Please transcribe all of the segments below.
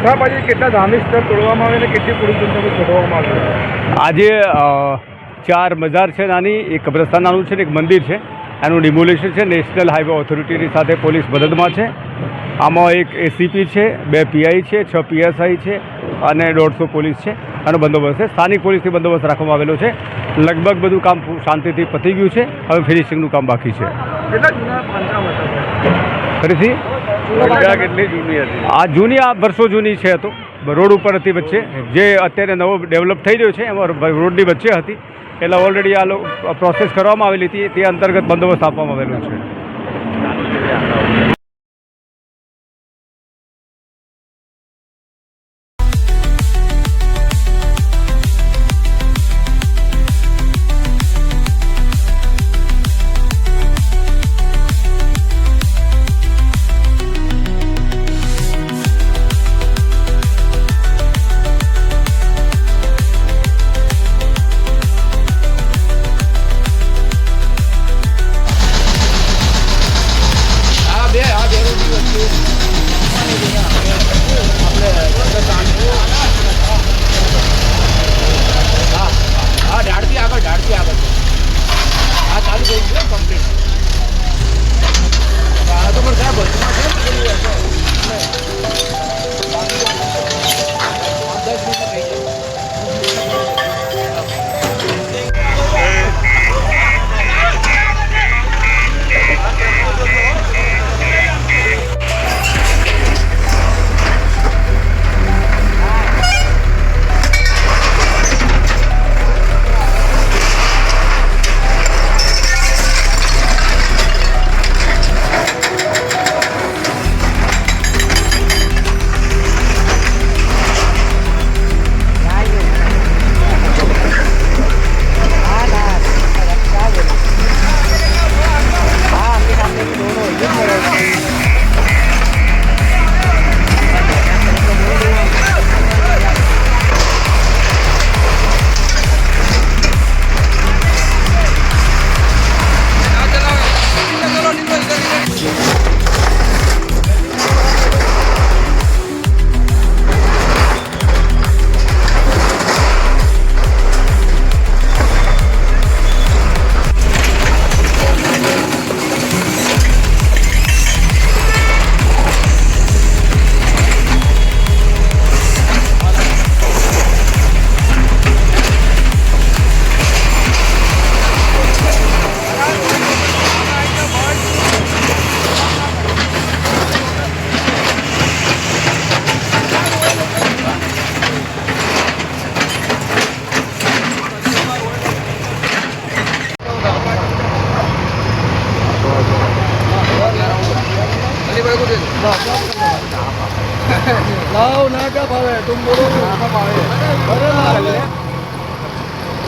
સાહેબ આજે કેટલા ધાર્મિક સ્થળ તોડવામાં આવે અને કેટલી પોલીસ જનતાને છોડવામાં આવે? આજે 4 મજાર છે નાની, એક કબ્રસ્તાન નાનું છે ને એક મંદિર છે, એનું ડિમોલિશન છે. નેશનલ હાઈવે ઓથોરિટીની સાથે પોલીસ મદદમાં છે. આમાં એક એસીપી છે, 2 પીઆઈ છે, 6 પીએસઆઈ છે અને 150 પોલીસ છે. આનો બંદોબસ્ત છે. સ્થાનિક પોલીસથી બંદોબસ્ત રાખવામાં આવેલો છે. લગભગ બધું કામ શાંતિથી પતી ગયું છે. હવે ફિનિશિંગનું કામ બાકી છે. કેટલા જૂના બાંધકામ હતા? ફરીથી કેટલી જૂની હતી? આ જૂની, આ વર્ષો જૂની છે. તો રોડ ઉપર હતી વચ્ચે, જે અત્યારે નવો ડેવલપ થઈ રહ્યો છે એમાં રોડની વચ્ચે હતી. એટલે ઓલરેડી આ પ્રોસેસ કરવામાં આવેલી હતી, તે અંતર્ગત બંદોબસ્ત આપવામાં આવેલો છે. लाओ ना क्या भाव है? तुम बोलो ना क्या भाव है? अरे ना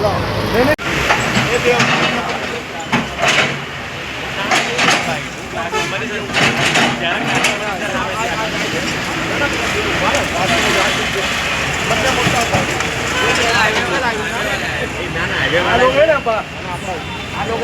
लाओ मैंने आ लोग